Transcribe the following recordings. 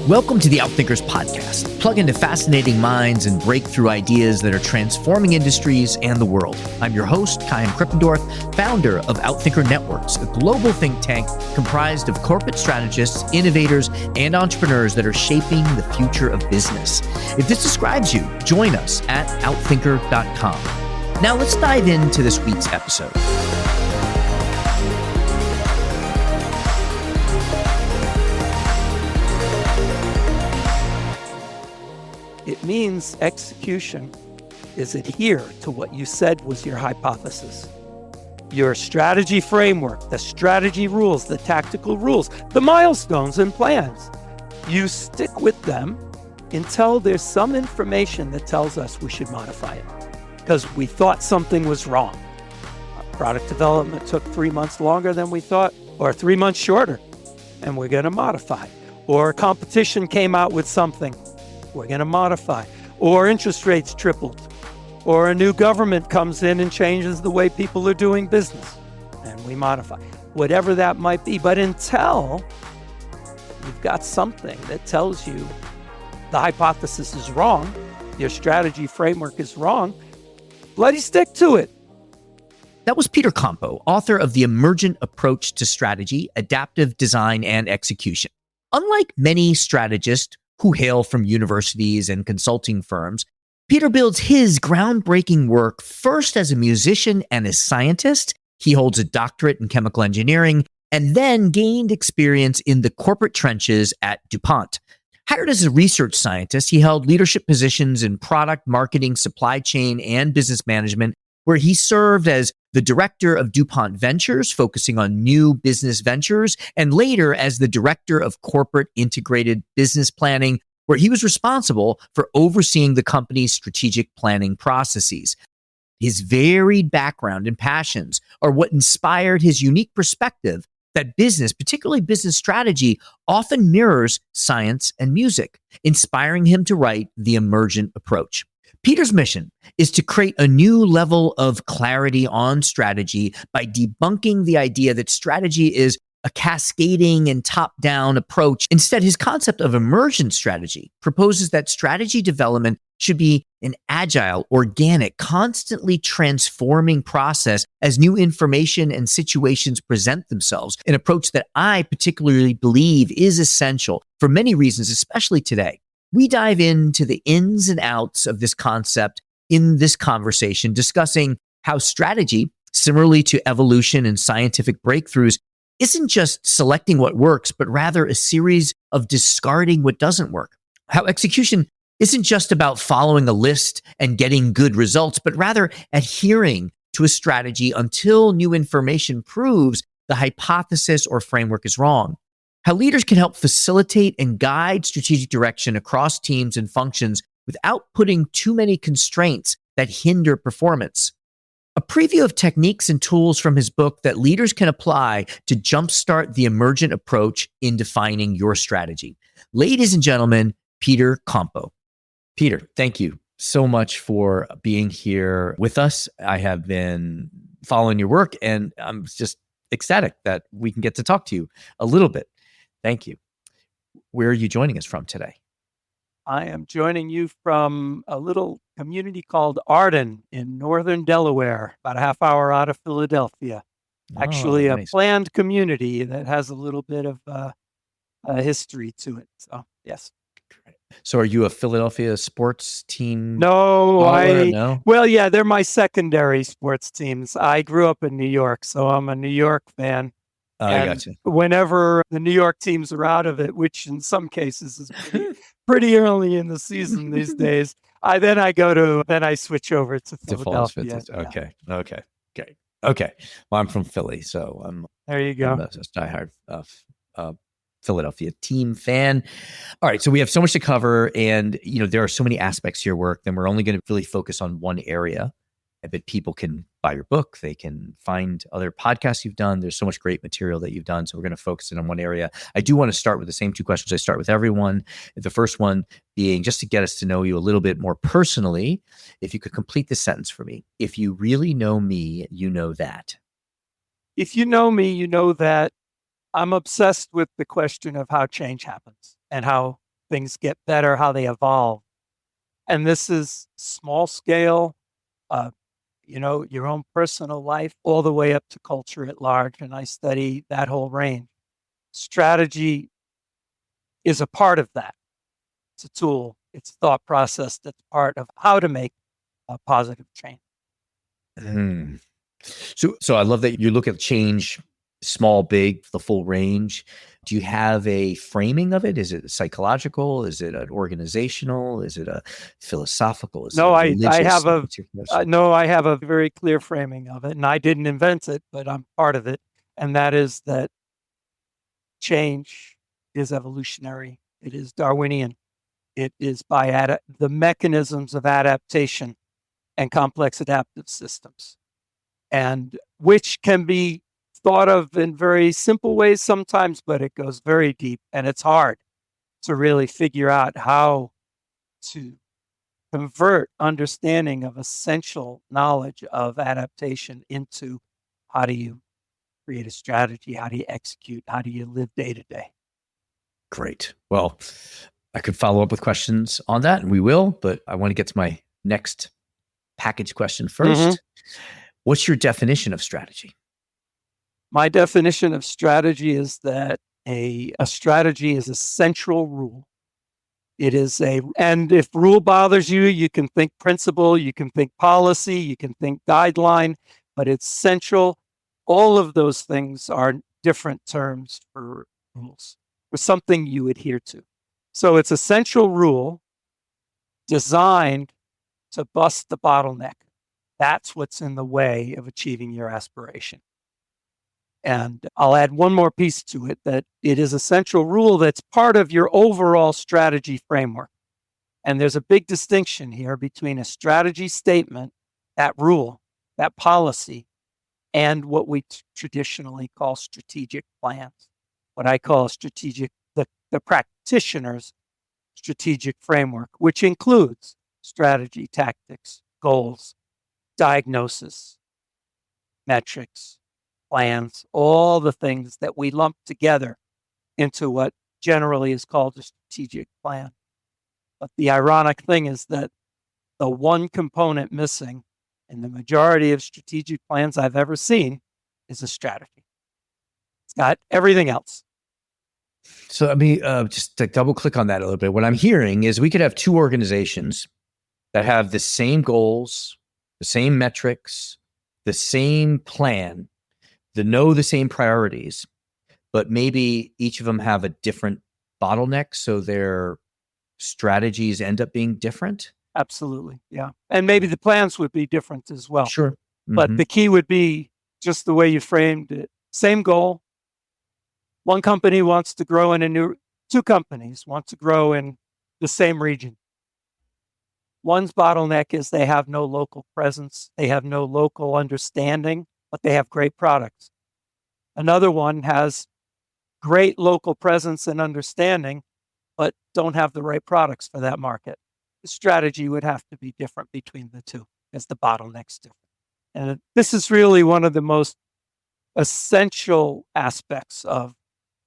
Welcome to the Outthinkers podcast. Plug into fascinating minds and breakthrough ideas that are transforming industries and the world. I'm your host, Chaim Krippendorf, founder of Outthinker Networks, a global think tank comprised of corporate strategists, innovators, and entrepreneurs that are shaping the future of business. If this describes you, join us at outthinker.com. Now let's dive into this week's episode. It means execution is adhere to what you said was your hypothesis. Your strategy framework, the strategy rules, the tactical rules, the milestones and plans. You stick with them until there's some information that tells us we should modify it because we thought something was wrong. Our product development took 3 months longer than we thought, or 3 months shorter, and we're going to modify. Or competition came out with something. We're going to modify. Or interest rates tripled. Or a new government comes in and changes the way people are doing business. And we modify. Whatever that might be. But until you've got something that tells you the hypothesis is wrong, your strategy framework is wrong, bloody stick to it. That was Peter Compo, author of The Emergent Approach to Strategy, Adaptive Design, and Execution. Unlike many strategists who hail from universities and consulting firms, Peter builds his groundbreaking work first as a musician and a scientist. He holds a doctorate in chemical engineering and then gained experience in the corporate trenches at DuPont. Hired as a research scientist, he held leadership positions in product marketing, supply chain, and business management, where he served as the Director of DuPont Ventures, focusing on new business ventures, and later as the Director of Corporate Integrated Business Planning, where he was responsible for overseeing the company's strategic planning processes. His varied background and passions are what inspired his unique perspective that business, particularly business strategy, often mirrors science and music, inspiring him to write The Emergent Approach. Peter's mission is to create a new level of clarity on strategy by debunking the idea that strategy is a cascading and top-down approach. Instead, his concept of emergent strategy proposes that strategy development should be an agile, organic, constantly transforming process as new information and situations present themselves, an approach that I particularly believe is essential for many reasons, especially today. We dive into the ins and outs of this concept in this conversation, discussing how strategy, similarly to evolution and scientific breakthroughs, isn't just selecting what works, but rather a series of discarding what doesn't work. How execution isn't just about following a list and getting good results, but rather adhering to a strategy until new information proves the hypothesis or framework is wrong. How leaders can help facilitate and guide strategic direction across teams and functions without putting too many constraints that hinder performance. A preview of techniques and tools from his book that leaders can apply to jumpstart the emergent approach in defining your strategy. Ladies and gentlemen, Peter Compo. Peter, thank you so much for being here with us. I have been following your work and I'm just ecstatic that we can get to talk to you a little bit. Thank you. Where are you joining us from today? I am joining you from a little community called Arden in northern Delaware, about a half hour out of Philadelphia. Actually, nice. A planned community that has a little bit of a history to it. So, yes. So are you a Philadelphia sports team? No, No? Well, yeah, they're my secondary sports teams. I grew up in New York, so I'm a New York fan. I got you. Whenever the New York teams are out of it, which in some cases is pretty early in the season these days, I switch over to Philadelphia. Okay. Well, I'm from Philly, so there you go. I'm a diehard Philadelphia team fan. All right, so we have so much to cover, and there are so many aspects to your work. Then we're only going to really focus on one area. I bet people can buy your book. They can find other podcasts you've done. There's so much great material that you've done. So we're going to focus in on one area. I do want to start with the same two questions I start with everyone. The first one being just to get us to know you a little bit more personally. If you could complete the sentence for me. If you really know me, you know that. If you know me, you know that I'm obsessed with the question of how change happens and how things get better, how they evolve. And this is small scale, your own personal life, all the way up to culture at large. And I study that whole range. Strategy is a part of that. It's a tool. It's a thought process that's part of how to make a positive change. Mm. So I love that you look at change, small, big, the full range. Do you have a framing of it? Is it psychological? Is it an organizational? Is it a philosophical? Is it No, a I religious? have I have a very clear framing of it, and I didn't invent it, but I'm part of it. And that is that change is evolutionary. It is Darwinian. It is by the mechanisms of adaptation and complex adaptive systems, and which can be thought of in very simple ways sometimes, but it goes very deep, and it's hard to really figure out how to convert understanding of essential knowledge of adaptation into how do you create a strategy, how do you execute, how do you live day to day. Great. Well, I could follow up with questions on that, and we will, but I want to get to my next package question first. What's your definition of strategy? My definition of strategy is that a strategy is a central rule. And if rule bothers you, you can think principle, you can think policy, you can think guideline, but it's central. All of those things are different terms for rules, for something you adhere to. So it's a central rule designed to bust the bottleneck. That's what's in the way of achieving your aspiration. And I'll add one more piece to it, that it is a central rule that's part of your overall strategy framework. And there's a big distinction here between a strategy statement, that rule, that policy, and what we traditionally call strategic plans, what I call the practitioner's strategic framework, which includes strategy, tactics, goals, diagnosis, metrics, plans, all the things that we lump together into what generally is called a strategic plan. But the ironic thing is that the one component missing in the majority of strategic plans I've ever seen is a strategy. It's got everything else. So let me just to double click on that a little bit. What I'm hearing is we could have two organizations that have the same goals, the same metrics, the same plan, the same priorities, but maybe each of them have a different bottleneck, so their strategies end up being different. Absolutely, yeah. And maybe the plans would be different as well. Sure. Mm-hmm. But the key would be just the way you framed it. Same goal. One company wants to grow two companies want to grow in the same region. One's bottleneck is they have no local presence. They have no local understanding, but they have great products. Another one has great local presence and understanding, but don't have the right products for that market. The strategy would have to be different between the two as the bottleneck's different. And this is really one of the most essential aspects of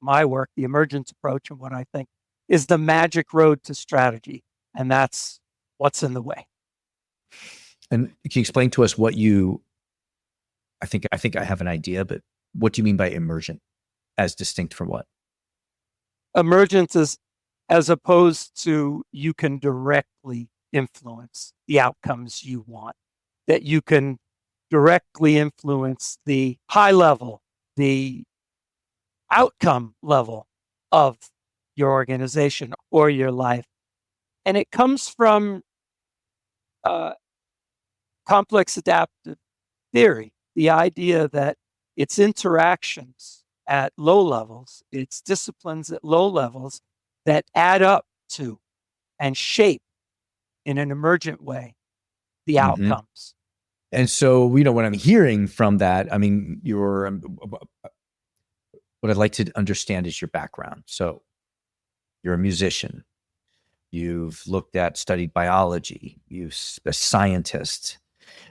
my work, the Emergent Approach, and what I think is the magic road to strategy. And that's what's in the way. And can you explain to us what I think I have an idea, but what do you mean by emergent as distinct from what? Emergent is as opposed to you can directly influence the outcomes you want, that you can directly influence the high level, the outcome level of your organization or your life. And it comes from complex adaptive theory, the idea that it's interactions at low levels, it's disciplines at low levels that add up to and shape in an emergent way the outcomes. And so, what I'm hearing from that, I mean, what I'd like to understand is your background. So you're a musician. You've studied biology. You're a scientist.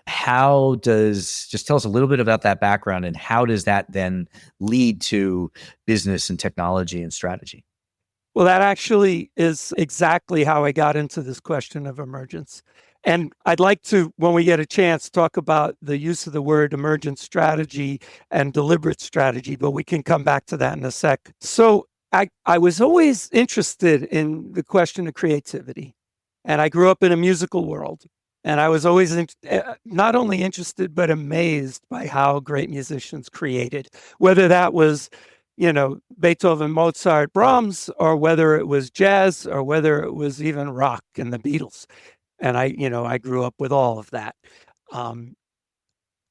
Just tell us a little bit about that background, and how does that then lead to business and technology and strategy? Well, that actually is exactly how I got into this question of emergence. And I'd like to, when we get a chance, talk about the use of the word emergent strategy and deliberate strategy, but we can come back to that in a sec. So I was always interested in the question of creativity. And I grew up in a musical world. And I was always not only interested, but amazed by how great musicians created, whether that was Beethoven, Mozart, Brahms, or whether it was jazz, or whether it was even rock and the Beatles. And I grew up with all of that.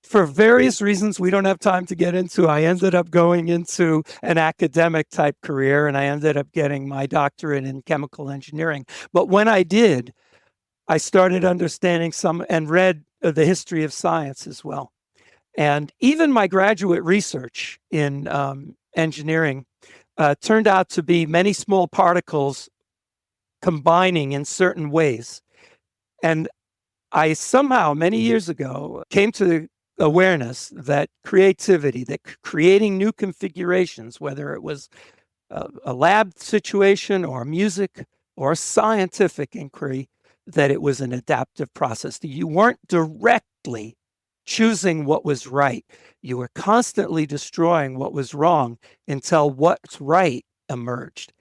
For various reasons we don't have time to get into, I ended up going into an academic type career, and I ended up getting my doctorate in chemical engineering. But when I did, I started understanding some and read the history of science as well. And even my graduate research in engineering turned out to be many small particles combining in certain ways. And I somehow, many years ago, came to the awareness that creativity, that creating new configurations, whether it was a lab situation or music or scientific inquiry, that it was an adaptive process. You weren't directly choosing what was right. You were constantly destroying what was wrong until what's right emerged.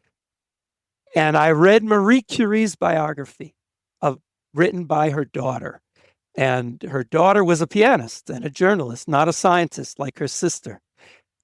And I read Marie Curie's biography, written by her daughter. And her daughter was a pianist and a journalist, not a scientist like her sister.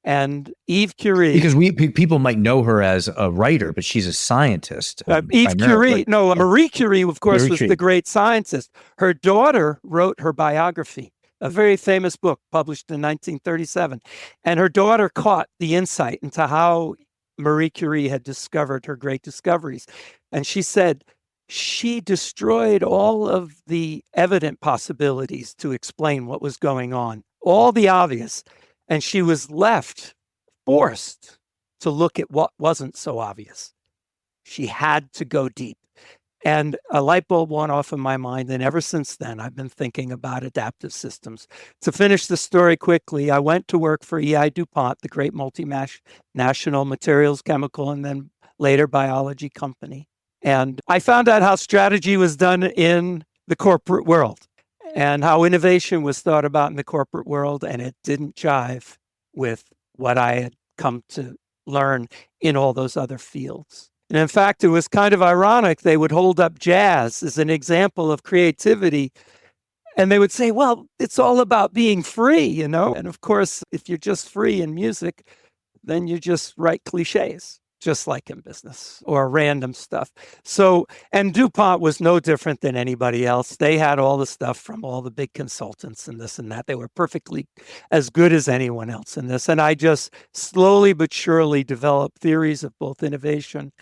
And Eve Curie, because people might know her as a writer, but she's a scientist. Eve Curie, no, Marie Curie, of course, was the great scientist. Her daughter wrote her biography, a very famous book published in 1937. And her daughter caught the insight into how Marie Curie had discovered her great discoveries. And she said she destroyed all of the evident possibilities to explain what was going on, all the obvious. And she was forced to look at what wasn't so obvious. She had to go deep. And a light bulb went off in my mind. And ever since then, I've been thinking about adaptive systems. To finish the story quickly, I went to work for DuPont, the great multinational materials, chemical, and then later biology company. And I found out how strategy was done in the corporate world and how innovation was thought about in the corporate world. And it didn't jive with what I had come to learn in all those other fields. And in fact, it was kind of ironic. They would hold up jazz as an example of creativity. And they would say, well, it's all about being free, And of course, if you're just free in music, then you just write cliches, just like in business or random stuff. So, and DuPont was no different than anybody else. They had all the stuff from all the big consultants and this and that. They were perfectly as good as anyone else in this. And I just slowly but surely developed theories of both innovation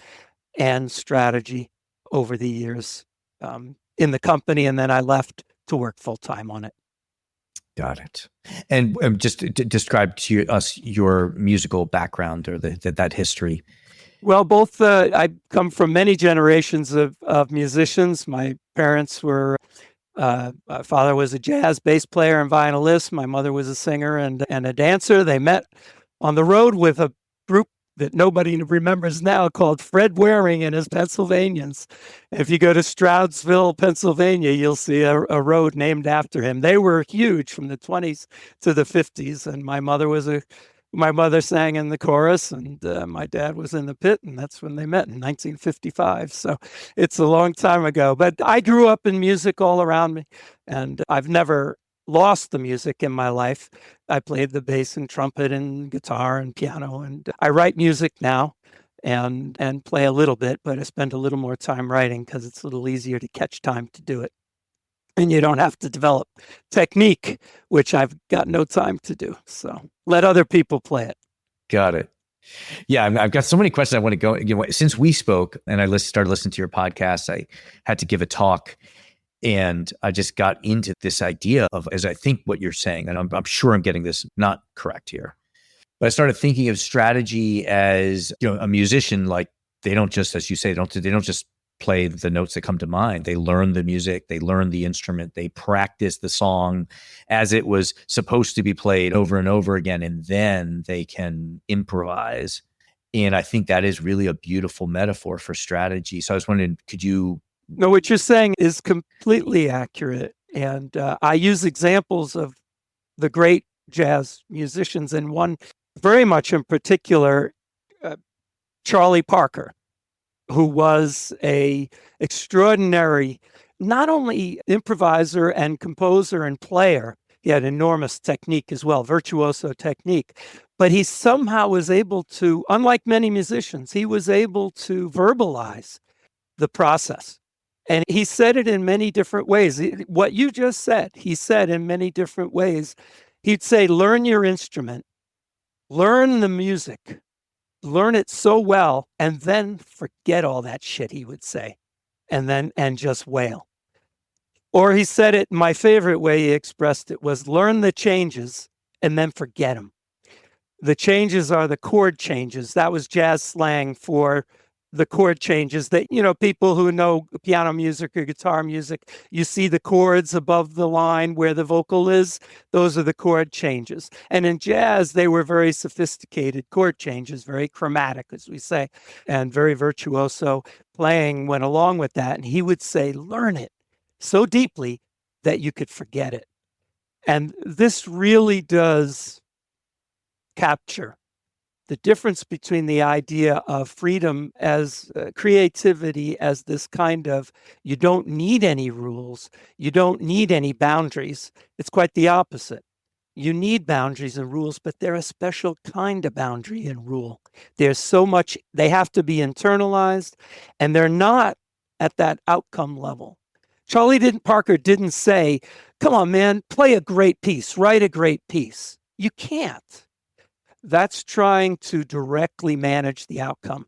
and strategy over the years in the company. And then I left to work full time on it. Got it. And just describe to us your musical background or that history. Well, both I come from many generations of musicians. My parents were, my father was a jazz bass player and violinist. My mother was a singer and a dancer. They met on the road with a group that nobody remembers now called Fred Waring and his Pennsylvanians. If you go to Stroudsville, Pennsylvania, you'll see a road named after him. They were huge from the 20s to the 50s. And my mother sang in the chorus and my dad was in the pit, and that's when they met in 1955. So it's a long time ago, but I grew up in music all around me, and I've never lost the music in my life. I played the bass and trumpet and guitar and piano, and I write music now and play a little bit, but I spend a little more time writing because it's a little easier to catch time to do it. And you don't have to develop technique, which I've got no time to do. So let other people play it. Got it. Yeah, I've got so many questions I want to go. Since we spoke and I started listening to your podcast, I had to give a talk. And I just got into this idea of, as I think what you're saying, and I'm sure I'm getting this not correct here, but I started thinking of strategy as, a musician, like they don't just, as you say, they don't just play the notes that come to mind. They learn the music, they learn the instrument, they practice the song as it was supposed to be played over and over again, and then they can improvise. And I think that is really a beautiful metaphor for strategy. So I was wondering, could you? No, what you're saying is completely accurate. And I use examples of the great jazz musicians, and one very much in particular, Charlie Parker, who was a extraordinary, not only improviser and composer and player, he had enormous technique as well, virtuoso technique, but he somehow was able to, unlike many musicians, he was able to verbalize the process. And he said it in many different ways. What you just said, he said in many different ways. He'd say, learn your instrument, learn the music, learn it so well, and then forget all that shit, he would say, and just wail. Or he said it, my favorite way he expressed it was, learn the changes and then forget them. The changes are the chord changes. That was jazz slang for the chord changes that, people who know piano music or guitar music, you see the chords above the line where the vocal is. Those are the chord changes. And in jazz, they were very sophisticated chord changes, very chromatic, as we say, and very virtuoso playing went along with that. And he would say, learn it so deeply that you could forget it. And this really does capture the difference between the idea of freedom as creativity, as this kind of, you don't need any rules, you don't need any boundaries. It's quite the opposite. You need boundaries and rules, but they're a special kind of boundary and rule. There's so much, they have to be internalized, and they're not at that outcome level. Parker didn't say, come on, man, play a great piece, write a great piece. You can't. That's trying to directly manage the outcome.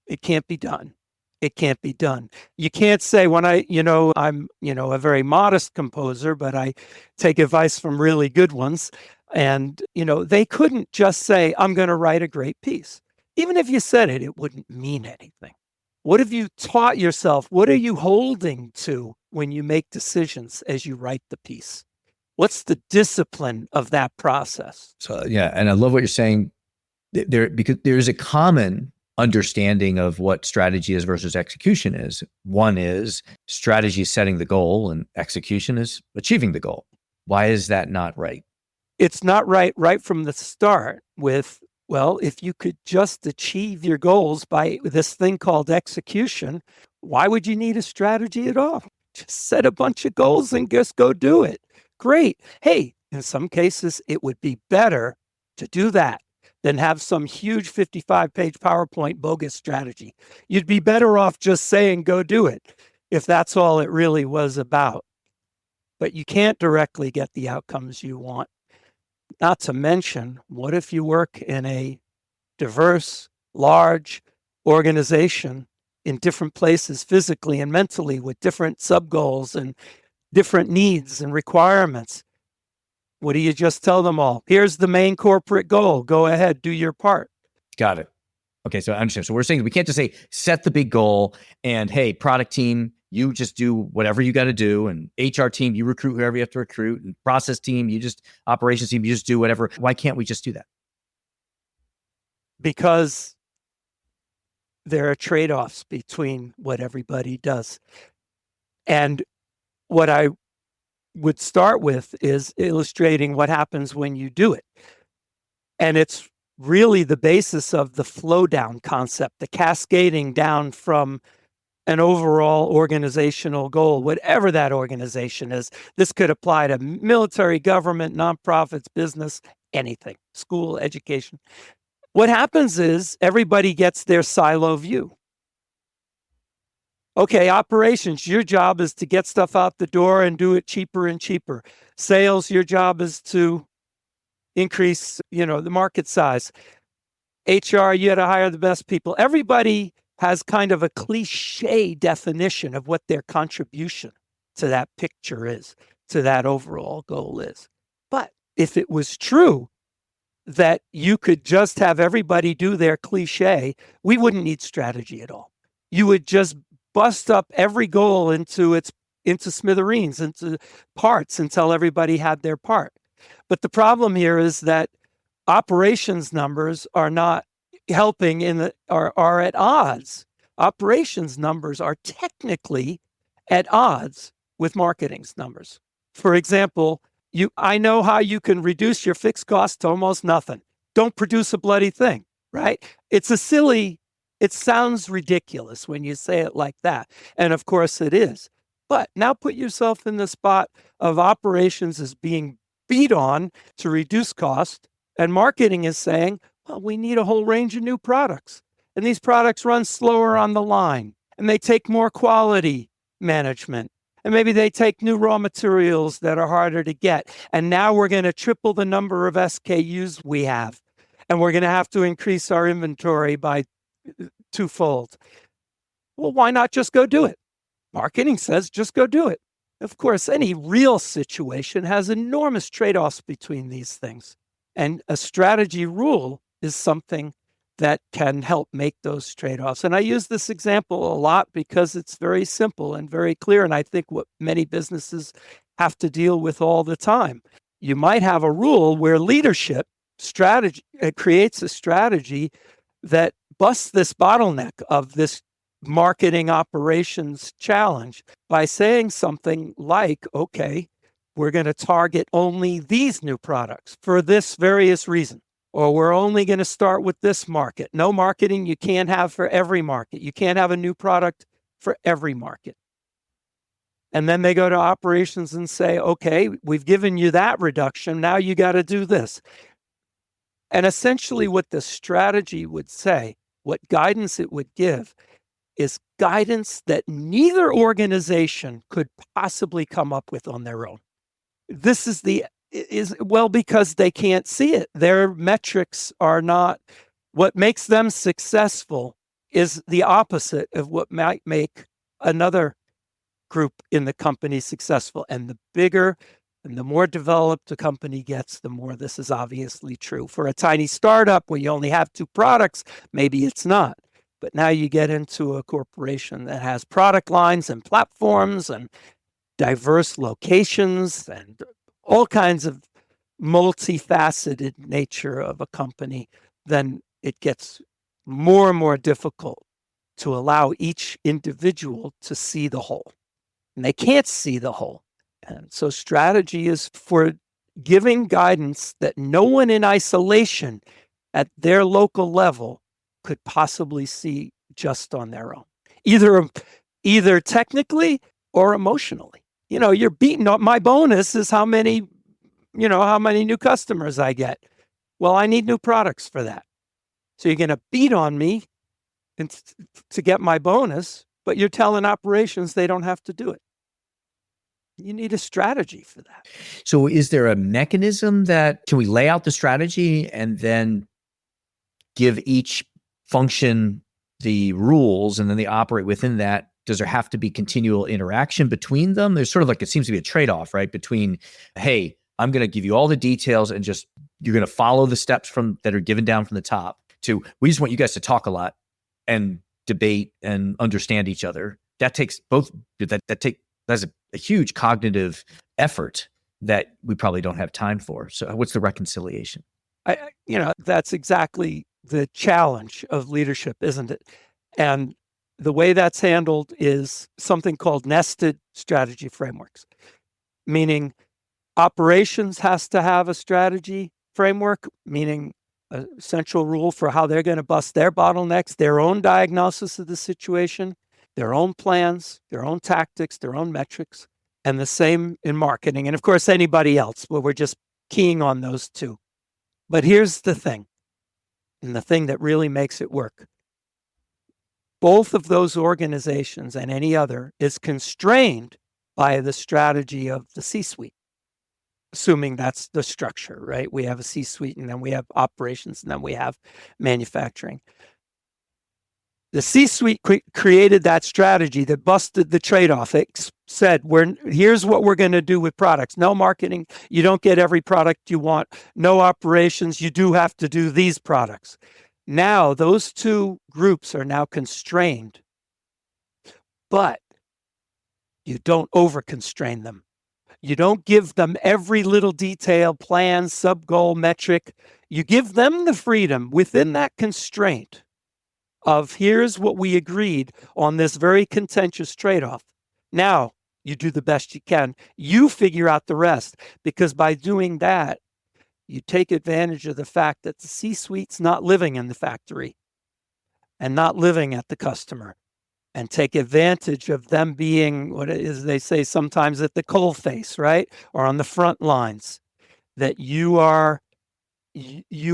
It can't be done. It can't be done. You can't say I'm a very modest composer, but I take advice from really good ones. And, they couldn't just say, I'm going to write a great piece. Even if you said it, it wouldn't mean anything. What have you taught yourself? What are you holding to when you make decisions as you write the piece? What's the discipline of that process? So, yeah. And I love what you're saying there, because there's a common understanding of what strategy is versus execution is. One is strategy is setting the goal and execution is achieving the goal. Why is that not right? It's not right from the start with, well, if you could just achieve your goals by this thing called execution, why would you need a strategy at all? Just set a bunch of goals and just go do it. Great. Hey, in some cases, it would be better to do that than have some huge 55-page PowerPoint bogus strategy. You'd be better off just saying, go do it, if that's all it really was about. But you can't directly get the outcomes you want. Not to mention, what if you work in a diverse, large organization in different places physically and mentally with different sub-goals and different needs and requirements? What do you just tell them all? Here's the main corporate goal. Go ahead, do your part. Got it. Okay, so I understand. So we're saying we can't just say, set the big goal and, hey, product team, you just do whatever you got to do. And HR team, you recruit whoever you have to recruit. And process team, operations team, you just do whatever. Why can't we just do that? Because there are trade-offs between what everybody does. And what I would start with is illustrating what happens when you do it. And it's really the basis of the flow down concept, the cascading down from an overall organizational goal, whatever that organization is. This could apply to military, government, nonprofits, business, anything, school, education. What happens is everybody gets their silo view. Okay, operations, your job is to get stuff out the door and do it cheaper and cheaper. Sales, your job is to increase, the market size. HR, you had to hire the best people. Everybody has kind of a cliche definition of what their contribution to that picture is, to that overall goal is. But if it was true that you could just have everybody do their cliche, we wouldn't need strategy at all. You would just bust up every goal into smithereens, into parts until everybody had their part. But the problem here is that operations numbers are not helping are at odds. Operations numbers are technically at odds with marketing's numbers. For example, I know how you can reduce your fixed cost to almost nothing. Don't produce a bloody thing, right? It sounds ridiculous when you say it like that. And of course it is. But now put yourself in the spot of operations as being beat on to reduce cost, and marketing is saying, well, we need a whole range of new products. And these products run slower on the line, and they take more quality management. And maybe they take new raw materials that are harder to get. And now we're going to triple the number of SKUs we have. And we're going to have to increase our inventory by twofold. Well, why not just go do it? Marketing says just go do it. Of course, any real situation has enormous trade-offs between these things. And a strategy rule is something that can help make those trade-offs. And I use this example a lot because it's very simple and very clear. And I think what many businesses have to deal with all the time. You might have a rule where leadership strategy creates a strategy that busts this bottleneck of this marketing operations challenge by saying something like, okay, we're going to target only these new products for this various reason. Or we're only going to start with this market. No marketing you can't have for every market. You can't have a new product for every market. And then they go to operations and say, okay, we've given you that reduction. Now you got to do this. And essentially what the strategy would say, what guidance it would give, is guidance that neither organization could possibly come up with on their own. This is because they can't see it. Their metrics are not, what makes them successful is the opposite of what might make another group in the company successful. And the bigger and the more developed a company gets, the more this is obviously true. For a tiny startup where you only have 2 products, maybe it's not. But now you get into a corporation that has product lines and platforms and diverse locations and all kinds of multifaceted nature of a company, then it gets more and more difficult to allow each individual to see the whole. And they can't see the whole. And so strategy is for giving guidance that no one in isolation at their local level could possibly see just on their own, either technically or emotionally. You're beating up. My bonus is how many new customers I get. Well, I need new products for that. So you're going to beat on me to get my bonus, but you're telling operations they don't have to do it. You need a strategy for that. So is there a mechanism can we lay out the strategy and then give each function the rules and then they operate within that? Does there have to be continual interaction between them? There's sort of it seems to be a trade-off, right? Between, hey, I'm going to give you all the details and just, you're going to follow the steps that are given down from the top, to, we just want you guys to talk a lot and debate and understand each other. That takes both, that's a huge cognitive effort that we probably don't have time for. So what's the reconciliation? That's exactly the challenge of leadership, isn't it? And the way that's handled is something called nested strategy frameworks, meaning operations has to have a strategy framework, meaning a central rule for how they're going to bust their bottlenecks, their own diagnosis of the situation, their own plans, their own tactics, their own metrics, and the same in marketing. And of course, anybody else, but we're just keying on those two. But here's the thing, and the thing that really makes it work. Both of those organizations and any other is constrained by the strategy of the C-suite, assuming that's the structure, right? We have a C-suite, and then we have operations, and then we have manufacturing. The C-suite created that strategy that busted the trade-off. It said, here's what we're going to do with products. No marketing. You don't get every product you want. No operations. You do have to do these products. Now, those two groups are now constrained, but you don't over-constrain them. You don't give them every little detail, plan, sub-goal, metric. You give them the freedom within that constraint of here's what we agreed on this very contentious trade-off. Now, you do the best you can. You figure out the rest, because by doing that, you take advantage of the fact that the C-suite's not living in the factory and not living at the customer, and take advantage of them being, what it is they say sometimes, at the coal face, right? Or on the front lines, that you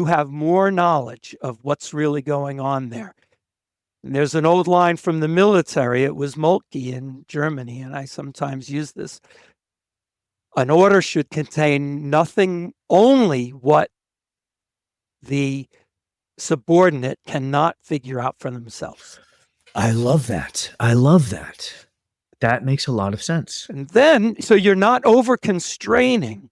have more knowledge of what's really going on there. And there's an old line from the military. It was Moltke in Germany, and I sometimes use this. An order should contain nothing, only what the subordinate cannot figure out for themselves. I love that. I love that. That makes a lot of sense. And then, so you're not over constraining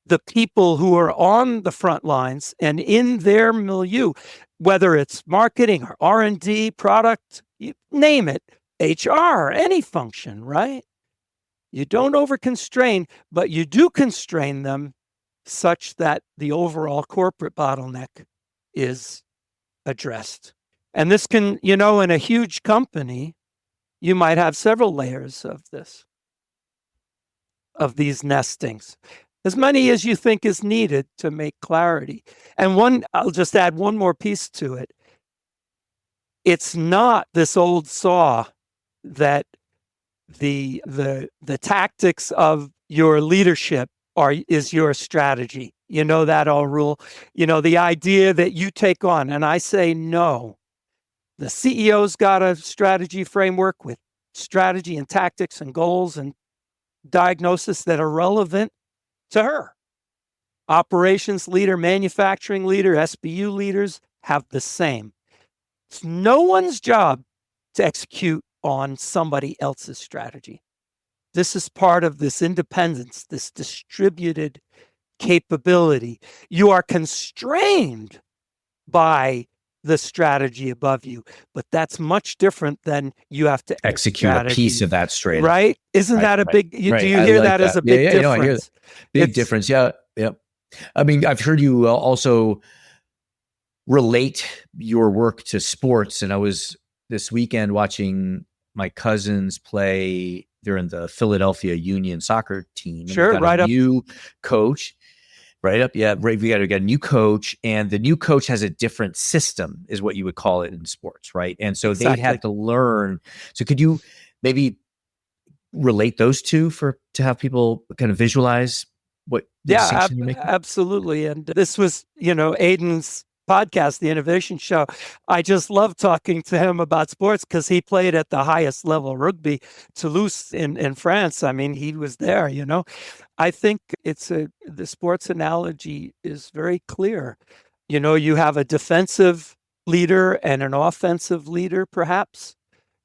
the people who are on the front lines and in their milieu, whether it's marketing or R&D, product, you name it, HR, any function, right? You don't over constrain, but you do constrain them such that the overall corporate bottleneck is addressed. And this can, in a huge company, you might have several layers of these nestings, as many as you think is needed to make clarity. And I'll just add one more piece to it. It's not this old saw that the tactics of your leadership is your strategy. You know that old rule, the idea that you take on. And I say no. The CEO's got a strategy framework with strategy and tactics and goals and diagnosis that are relevant to her. Operations leader, manufacturing leader, SBU leaders have the same. It's no one's job to execute on somebody else's strategy. This is part of this independence, this distributed capability. You are constrained by the strategy above you, but that's much different than you have to execute a piece of that straight, right? Isn't that a big? Do you hear that as a big difference? I hear big difference. Yeah. I mean, I've heard you also relate your work to sports, and I was this weekend watching my cousins play. They're in the Philadelphia Union soccer team. Sure, right up. New coach. Right up, yeah. Right, we got to get a new coach, and the new coach has a different system, is what you would call it in sports, right? And so they had to learn. So could you maybe relate those two to have people kind of visualize what the distinction you're making? Absolutely. And this was, Aiden's podcast, The Innovation Show. I just love talking to him about sports because he played at the highest level rugby, Toulouse in France. I mean, he was there, I think the sports analogy is very clear. You have a defensive leader and an offensive leader, perhaps,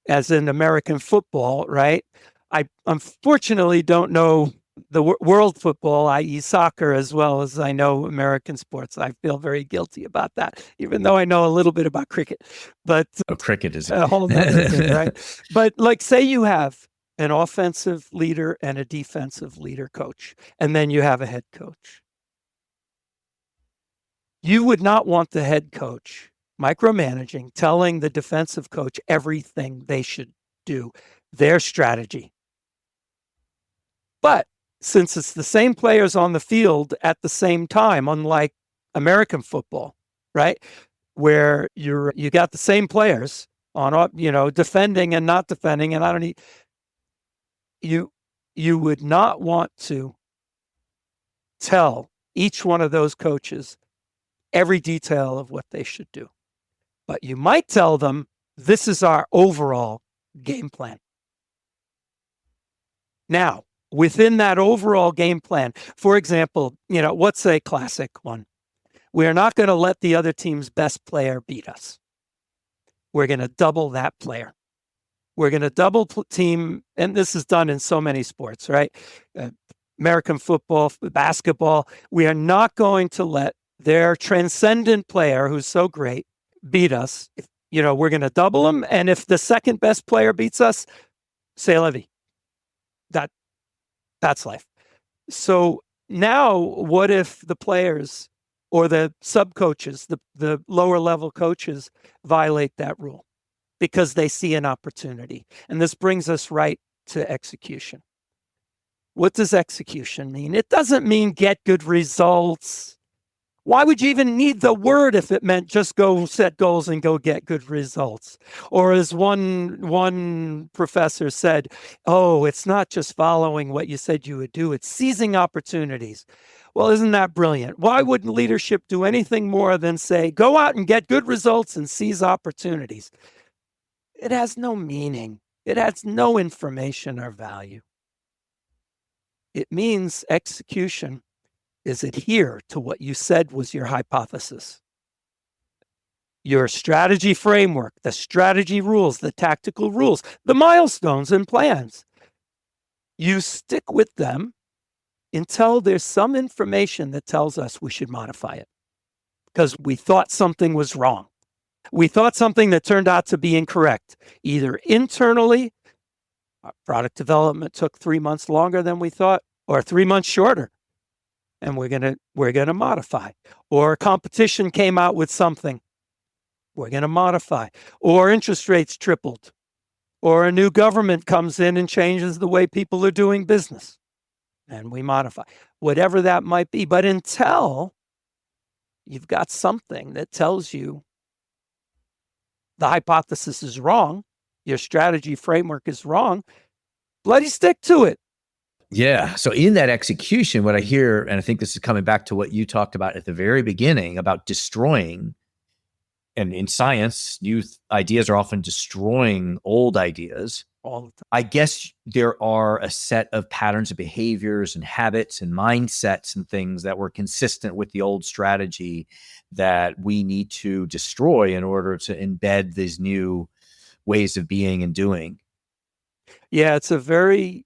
as in American football, right? I unfortunately don't know the world football, i.e. soccer, as well as I know American sports. I feel very guilty about that, even though I know a little bit about cricket. But cricket is a whole other thing, right? But say you have an offensive leader and a defensive leader coach, and then you have a head coach. You would not want the head coach micromanaging, telling the defensive coach everything they should do, their strategy. But since it's the same players on the field at the same time, unlike American football, right, where you got the same players on, defending and not defending, and I don't need. You would not want to tell each one of those coaches every detail of what they should do. But you might tell them, this is our overall game plan. Now, within that overall game plan, for example, what's a classic one? We're not going to let the other team's best player beat us. We're going to double that player. We're going to double team, and this is done in so many sports, right? American football, basketball. We are not going to let their transcendent player, who's so great, beat us. We're going to double them, and if the second best player beats us, c'est la vie. That's life. So now what if the players or the sub coaches, the lower level coaches violate that rule because they see an opportunity? And this brings us right to execution. What does execution mean? It doesn't mean get good results. Why would you even need the word if it meant just go set goals and go get good results? Or as one professor said, oh, it's not just following what you said you would do, it's seizing opportunities. Well, isn't that brilliant? Why wouldn't leadership do anything more than say, go out and get good results and seize opportunities? It has no meaning. It has no information or value. It means execution is adhere to what you said was your hypothesis. Your strategy framework, the strategy rules, the tactical rules, the milestones and plans. You stick with them until there's some information that tells us we should modify it because we thought something was wrong. We thought something that turned out to be incorrect, either internally, product development took 3 months longer than we thought, or 3 months shorter. And we're gonna modify. Or competition came out with something, we're gonna modify. Or interest rates tripled. Or a new government comes in and changes the way people are doing business, and we modify. Whatever that might be. But until you've got something that tells you the hypothesis is wrong, your strategy framework is wrong, bloody stick to it. Yeah. So in that execution, what I hear, and I think this is coming back to what you talked about at the very beginning about destroying, and in science, new ideas are often destroying old ideas. All the time. I guess there are a set of patterns of behaviors and habits and mindsets and things that were consistent with the old strategy that we need to destroy in order to embed these new ways of being and doing. Yeah, it's a very,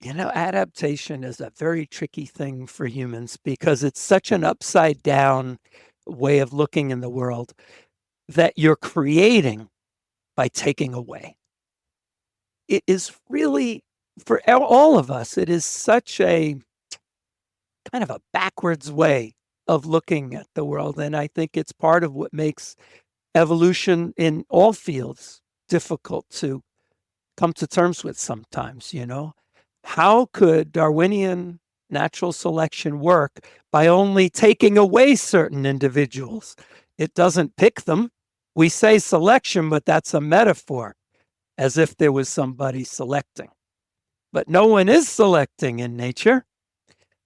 adaptation is a very tricky thing for humans because it's such an upside down way of looking in the world that you're creating by taking away. It is really, for all of us, it is such a kind of a backwards way of looking at the world. And I think it's part of what makes evolution in all fields difficult to come to terms with sometimes, How could Darwinian natural selection work by only taking away certain individuals? It doesn't pick them. We say selection, but that's a metaphor, as if there was somebody selecting. But no one is selecting in nature.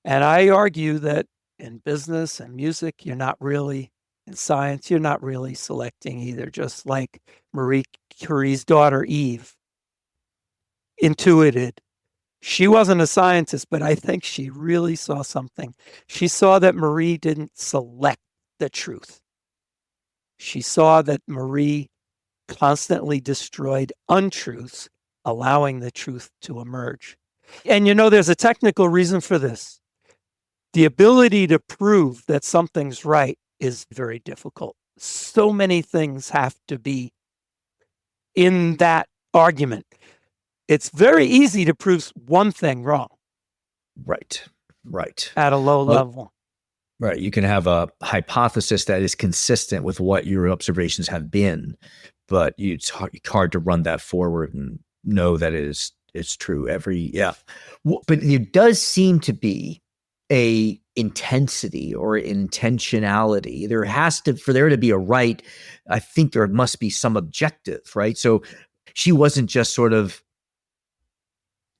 And I argue that in business and music, you're not really, in science, you're not really selecting either, just like Marie Curie's daughter, Eve, intuited. She wasn't a scientist, but I think she really saw something. She saw that Marie didn't select the truth. She saw that Marie constantly destroyed untruths, allowing the truth to emerge. And there's a technical reason for this. The ability to prove that something's right is very difficult. So many things have to be in that argument. It's very easy to prove one thing wrong. Right. At a low level. Right. You can have a hypothesis that is consistent with what your observations have been, but it's hard to run that forward and know that it's true. But it does seem to be a intensity or intentionality. There has to, for there to be a right, I think there must be some objective, right? So she wasn't just sort of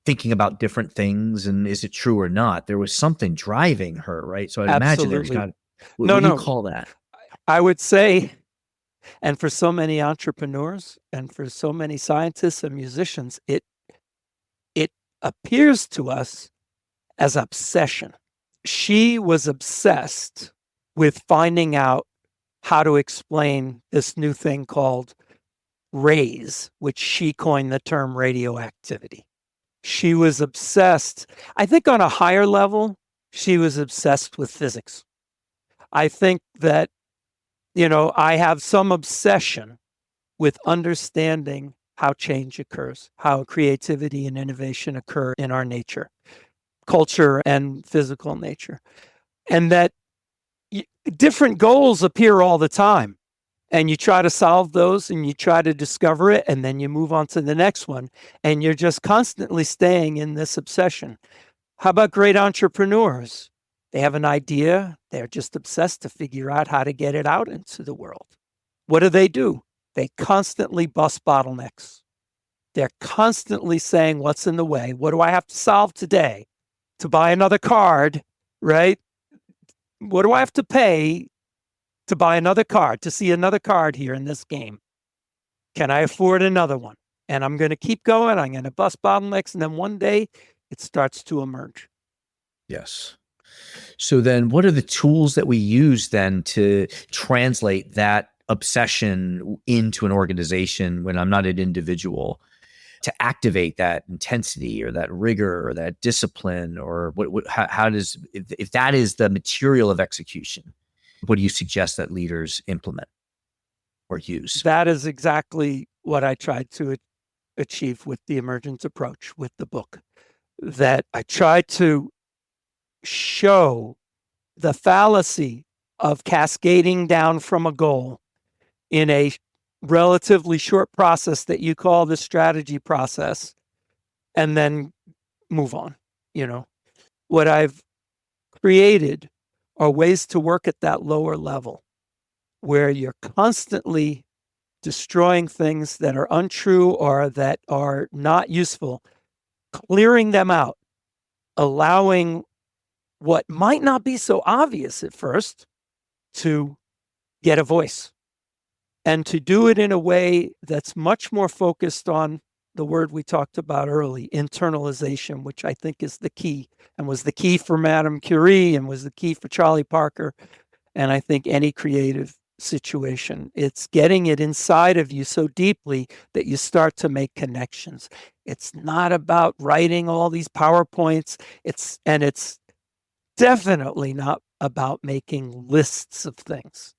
thinking about different things and is it true or not? There was something driving her, right? So I imagine there's got. What do you call that? I would say, and for so many entrepreneurs and for so many scientists and musicians, it appears to us as obsession. She was obsessed with finding out how to explain this new thing called rays, which she coined the term radioactivity. She was obsessed. I think on a higher level, she was obsessed with physics. I think that, I have some obsession with understanding how change occurs, how creativity and innovation occur in our nature. culture and physical nature. And that different goals appear all the time. And you try to solve those and you try to discover it, and then you move on to the next one. And you're just constantly staying in this obsession. How about great entrepreneurs? They have an idea. They're just obsessed to figure out how to get it out into the world. What do? They constantly bust bottlenecks. They're constantly saying, what's in the way? What do I have to solve today to buy another card, right? What do I have to pay to buy another card, to see another card here in this game? Can I afford another one? And I'm going to keep going. I'm going to bust bottlenecks. And then one day it starts to emerge. Yes. So then what are the tools that we use then to translate that obsession into an organization when I'm not an individual, to activate that intensity or that rigor or that discipline? Or how does, if that is the material of execution, what do you suggest that leaders implement or use? That is exactly what I tried to achieve with the Emergent Approach, with the book, that I tried to show the fallacy of cascading down from a goal in a relatively short process that you call the strategy process, and then move on. What I've created are ways to work at that lower level where you're constantly destroying things that are untrue or that are not useful, clearing them out, allowing what might not be so obvious at first to get a voice, and to do it in a way that's much more focused on the word we talked about early, internalization, which I think is the key, and was the key for Madame Curie and was the key for Charlie Parker. And I think any creative situation, it's getting it inside of you so deeply that you start to make connections. It's not about writing all these PowerPoints. It's definitely not about making lists of things,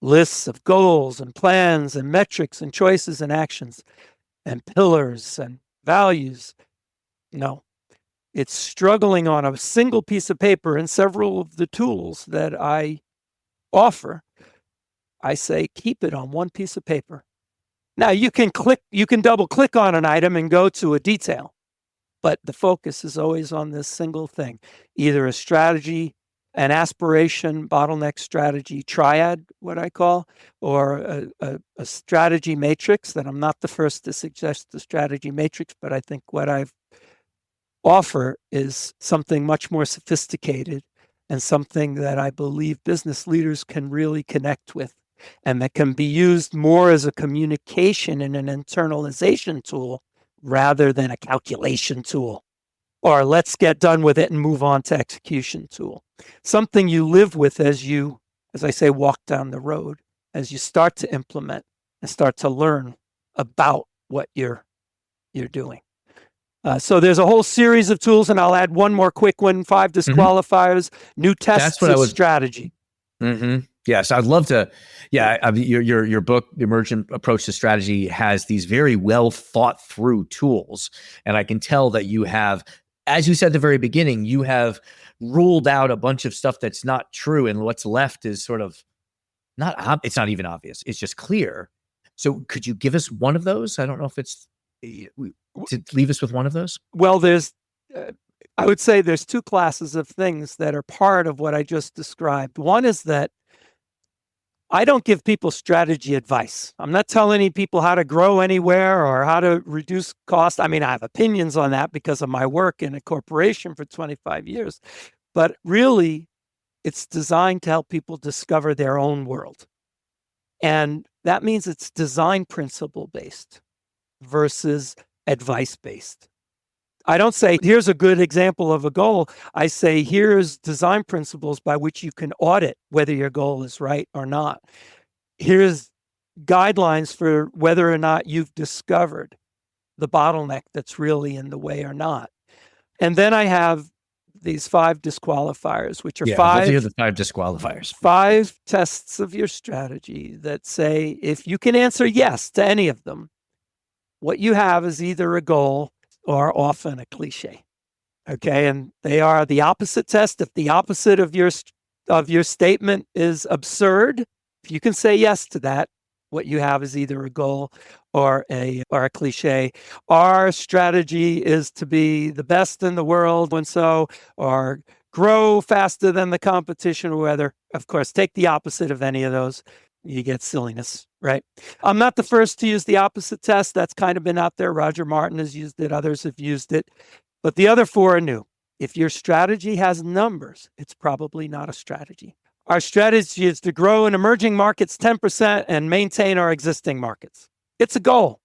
lists of goals and plans and metrics and choices and actions and pillars and values. No, it's struggling on a single piece of paper. And several of the tools that I offer, I say, keep it on one piece of paper. Now you can double click on an item and go to a detail, but the focus is always on this single thing, either a strategy, an aspiration, bottleneck strategy triad, what I call, or a strategy matrix. That I'm not the first to suggest the strategy matrix, but I think what I offer is something much more sophisticated and something that I believe business leaders can really connect with, and that can be used more as a communication and an internalization tool rather than a calculation tool, or let's get done with it and move on to execution tool. Something you live with as you, as I say, walk down the road, as you start to implement and start to learn about what you're doing. So there's a whole series of tools, and I'll add one more quick one: 5 disqualifiers, new tests of strategy. Mm-hmm. Yes, I'd love to. Yeah, I mean, your book, The Emergent Approach to Strategy, has these very well thought through tools, and I can tell that you have, as you said at the very beginning, you have ruled out a bunch of stuff that's not true, and what's left is sort of it's not even obvious. It's just clear. So could you give us one of those? I don't know if it's to leave us with one of those. Well, I would say there's two classes of things that are part of what I just described. One is that I don't give people strategy advice. I'm not telling people how to grow anywhere or how to reduce cost. I mean, I have opinions on that because of my work in a corporation for 25 years. But really, it's designed to help people discover their own world. And that means it's design principle based versus advice based. I don't say, here's a good example of a goal. I say, here's design principles by which you can audit whether your goal is right or not. Here's guidelines for whether or not you've discovered the bottleneck that's really in the way or not. And then I have these 5 disqualifiers, which are the 5 disqualifiers. 5 tests of your strategy that say, if you can answer yes to any of them, what you have is either a goal or often a cliche. Okay, and they are the opposite test. If the opposite of your statement is absurd, if you can say yes to that, what you have is either a goal or a cliche. Our strategy is to be the best in the world, and so, or grow faster than the competition, or whether, of course, take the opposite of any of those. You get silliness, right? I'm not the first to use the opposite test. That's kind of been out there. Roger Martin has used it. Others have used it. But the other four are new. If your strategy has numbers, it's probably not a strategy. Our strategy is to grow in emerging markets 10% and maintain our existing markets. It's a goal.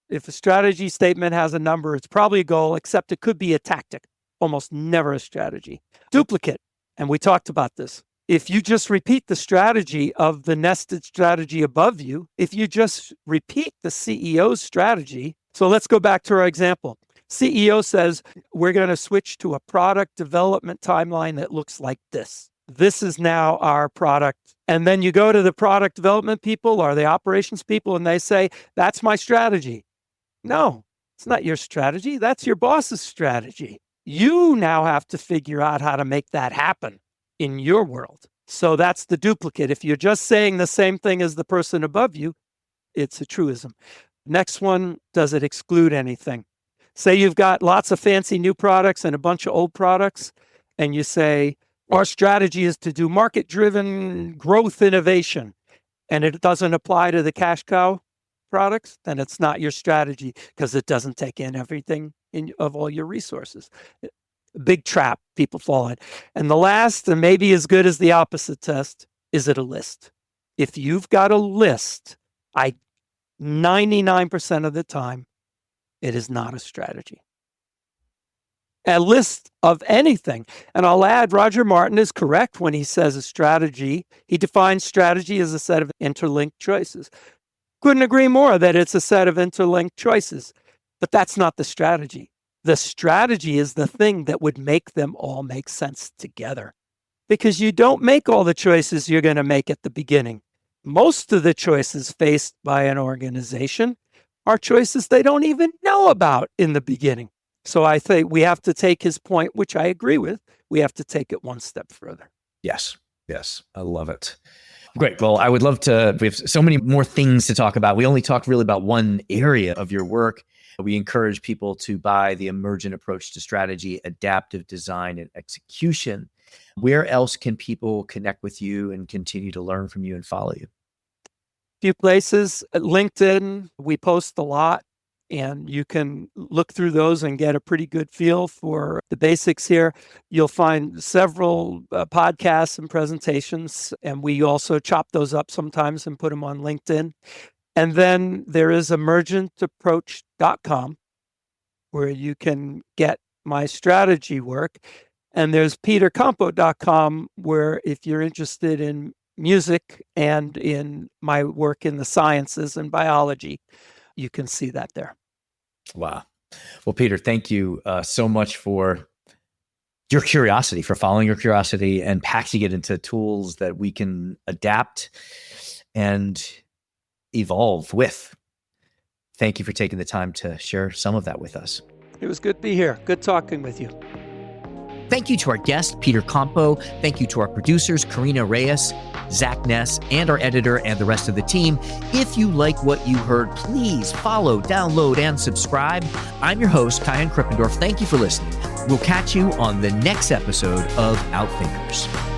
If a strategy statement has a number, it's probably a goal, except it could be a tactic, almost never a strategy. Duplicate, and we talked about this. If you just repeat the strategy of the nested strategy above you, if you just repeat the CEO's strategy, so let's go back to our example. CEO says, we're going to switch to a product development timeline that looks like this. This is now our product. And then you go to the product development people or the operations people and they say, that's my strategy. No, it's not your strategy. That's your boss's strategy. You now have to figure out how to make that happen in your world. So that's the duplicate. If you're just saying the same thing as the person above you, it's a truism. Next one, does it exclude anything? Say you've got lots of fancy new products and a bunch of old products, and you say, our strategy is to do market-driven growth innovation, and it doesn't apply to the cash cow products, then it's not your strategy because it doesn't take in everything of all your resources. Big trap people fall in. And the last, and maybe as good as the opposite test, is it a list? If you've got a list, 99% of the time, it is not a strategy. A list of anything. And I'll add, Roger Martin is correct when he says a strategy. He defines strategy as a set of interlinked choices. Couldn't agree more that it's a set of interlinked choices. But that's not the strategy. The strategy is the thing that would make them all make sense together. Because you don't make all the choices you're going to make at the beginning. Most of the choices faced by an organization are choices they don't even know about in the beginning. So I think we have to take his point, which I agree with. We have to take it one step further. Yes. I love it. Great. Well, I would love to, we have so many more things to talk about. We only talked really about one area of your work. We encourage people to buy the Emergent Approach to Strategy, Adaptive Design, and Execution. Where else can people connect with you and continue to learn from you and follow you? Few places. At LinkedIn, we post a lot, and you can look through those and get a pretty good feel for the basics here. You'll find several podcasts and presentations, and we also chop those up sometimes and put them on LinkedIn. And then there is emergentapproach.com, where you can get my strategy work. And there's petercompo.com, where if you're interested in music and in my work in the sciences and biology, you can see that there. Wow. Well, Peter, thank you so much for your curiosity, for following your curiosity and packaging it into tools that we can adapt and evolve with. Thank you for taking the time to share some of that with us. It was good to be here. Good talking with you. Thank you to our guest, Peter Compo. Thank you to our producers, Karina Reyes, Zach Ness, and our editor and the rest of the team. If you like what you heard, please follow, download, and subscribe. I'm your host, Kyan Krippendorf. Thank you for listening. We'll catch you on the next episode of Outthinkers.